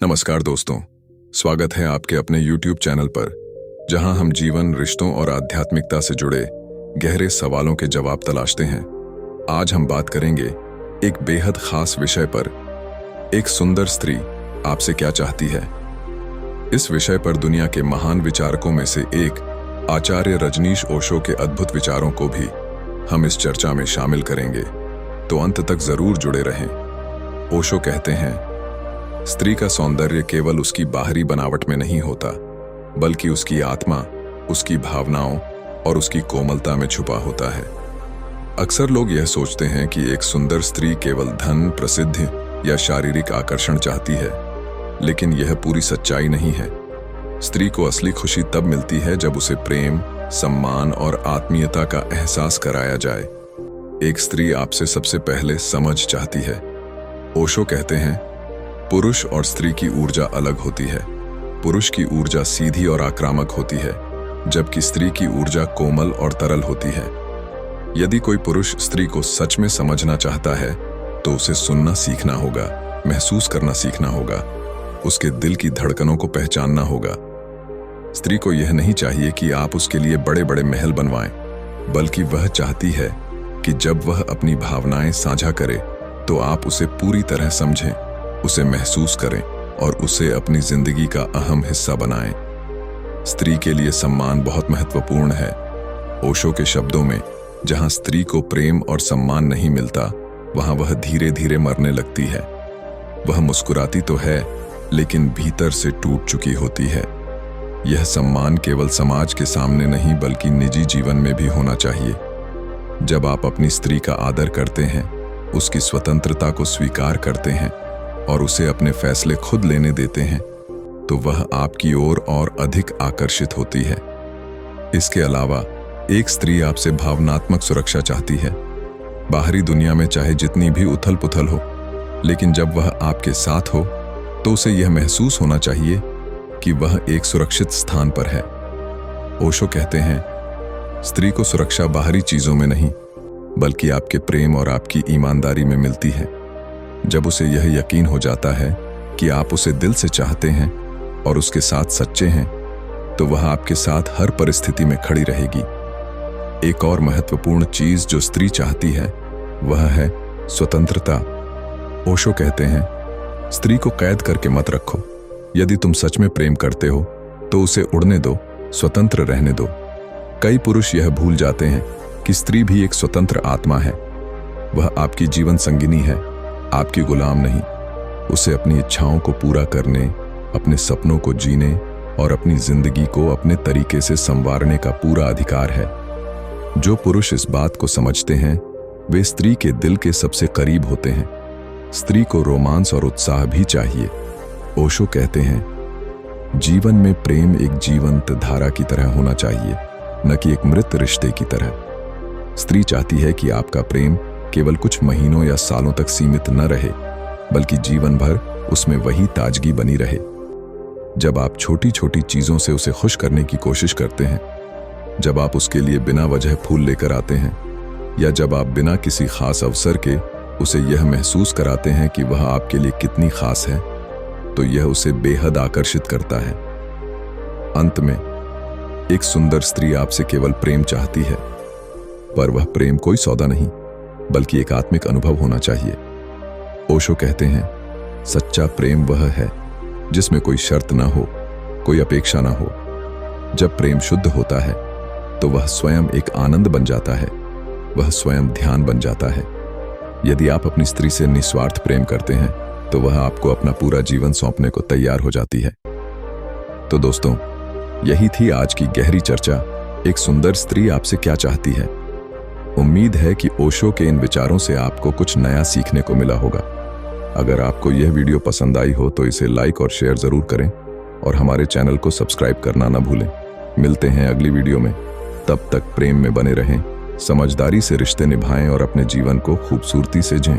नमस्कार दोस्तों, स्वागत है आपके अपने YouTube चैनल पर, जहां हम जीवन, रिश्तों और आध्यात्मिकता से जुड़े गहरे सवालों के जवाब तलाशते हैं। आज हम बात करेंगे एक बेहद खास विषय पर, एक सुंदर स्त्री आपसे क्या चाहती है। इस विषय पर दुनिया के महान विचारकों में से एक आचार्य रजनीश ओशो के अद्भुत विचारों को भी हम इस चर्चा में शामिल करेंगे, तो अंत तक जरूर जुड़े रहें। ओशो कहते हैं, स्त्री का सौंदर्य केवल उसकी बाहरी बनावट में नहीं होता, बल्कि उसकी आत्मा, उसकी भावनाओं और उसकी कोमलता में छुपा होता है। अक्सर लोग यह सोचते हैं कि एक सुंदर स्त्री केवल धन, प्रसिद्धि या शारीरिक आकर्षण चाहती है, लेकिन यह पूरी सच्चाई नहीं है। स्त्री को असली खुशी तब मिलती है जब उसे प्रेम, सम्मान और आत्मीयता का एहसास कराया जाए। एक स्त्री आपसे सबसे पहले समझ चाहती है। ओशो कहते हैं, पुरुष और स्त्री की ऊर्जा अलग होती है। पुरुष की ऊर्जा सीधी और आक्रामक होती है, जबकि स्त्री की ऊर्जा कोमल और तरल होती है। यदि कोई पुरुष स्त्री को सच में समझना चाहता है, तो उसे सुनना सीखना होगा, महसूस करना सीखना होगा, उसके दिल की धड़कनों को पहचानना होगा। स्त्री को यह नहीं चाहिए कि आप उसके लिए बड़े बड़े महल बनवाएं, बल्कि वह चाहती है कि जब वह अपनी भावनाएं साझा करे, तो आप उसे पूरी तरह समझें, उसे महसूस करें और उसे अपनी जिंदगी का अहम हिस्सा बनाएं। स्त्री के लिए सम्मान बहुत महत्वपूर्ण है। ओशो के शब्दों में, जहां स्त्री को प्रेम और सम्मान नहीं मिलता, वहां वह धीरे धीरे मरने लगती है। वह मुस्कुराती तो है, लेकिन भीतर से टूट चुकी होती है। यह सम्मान केवल समाज के सामने नहीं, बल्कि निजी जीवन में भी होना चाहिए। जब आप अपनी स्त्री का आदर करते हैं, उसकी स्वतंत्रता को स्वीकार करते हैं और उसे अपने फैसले खुद लेने देते हैं, तो वह आपकी ओर और अधिक आकर्षित होती है। इसके अलावा एक स्त्री आपसे भावनात्मक सुरक्षा चाहती है। बाहरी दुनिया में चाहे जितनी भी उथल पुथल हो, लेकिन जब वह आपके साथ हो, तो उसे यह महसूस होना चाहिए कि वह एक सुरक्षित स्थान पर है। ओशो कहते हैं, स्त्री को सुरक्षा बाहरी चीजों में नहीं, बल्कि आपके प्रेम और आपकी ईमानदारी में मिलती है। जब उसे यह यकीन हो जाता है कि आप उसे दिल से चाहते हैं और उसके साथ सच्चे हैं, तो वह आपके साथ हर परिस्थिति में खड़ी रहेगी। एक और महत्वपूर्ण चीज जो स्त्री चाहती है, वह है स्वतंत्रता। ओशो कहते हैं, स्त्री को कैद करके मत रखो। यदि तुम सच में प्रेम करते हो, तो उसे उड़ने दो, स्वतंत्र रहने दो। कई पुरुष यह भूल जाते हैं कि स्त्री भी एक स्वतंत्र आत्मा है। वह आपकी जीवन संगिनी है, आपकी गुलाम नहीं। उसे अपनी इच्छाओं को पूरा करने, अपने सपनों को जीने और अपनी जिंदगी को अपने तरीके से संवारने का पूरा अधिकार है। जो पुरुष इस बात को समझते हैं, वे स्त्री के दिल के सबसे करीब होते हैं। स्त्री को रोमांस और उत्साह भी चाहिए। ओशो कहते हैं, जीवन में प्रेम एक जीवंत धारा की तरह होना चाहिए, न कि एक मृत रिश्ते की तरह। स्त्री चाहती है कि आपका प्रेम केवल कुछ महीनों या सालों तक सीमित न रहे, बल्कि जीवन भर उसमें वही ताजगी बनी रहे। जब आप छोटी छोटी चीजों से उसे खुश करने की कोशिश करते हैं, जब आप उसके लिए बिना वजह फूल लेकर आते हैं, या जब आप बिना किसी खास अवसर के उसे यह महसूस कराते हैं कि वह आपके लिए कितनी खास है, तो यह उसे बेहद आकर्षित करता है। अंत में, एक सुंदर स्त्री आपसे केवल प्रेम चाहती है, पर वह प्रेम कोई सौदा नहीं, बल्कि एक आत्मिक अनुभव होना चाहिए। ओशो कहते हैं, सच्चा प्रेम वह है जिसमें कोई शर्त ना हो, कोई अपेक्षा ना हो। जब प्रेम शुद्ध होता है, तो वह स्वयं एक आनंद बन जाता है, वह स्वयं ध्यान बन जाता है। यदि आप अपनी स्त्री से निस्वार्थ प्रेम करते हैं, तो वह आपको अपना पूरा जीवन सौंपने को तैयार हो जाती है। तो दोस्तों, यही थी आज की गहरी चर्चा, एक सुंदर स्त्री आपसे क्या चाहती है। उम्मीद है कि ओशो के इन विचारों से आपको कुछ नया सीखने को मिला होगा। अगर आपको यह वीडियो पसंद आई हो, तो इसे लाइक और शेयर जरूर करें और हमारे चैनल को सब्सक्राइब करना ना भूलें। मिलते हैं अगली वीडियो में। तब तक प्रेम में बने रहें, समझदारी से रिश्ते निभाएं और अपने जीवन को खूबसूरती से जिएं।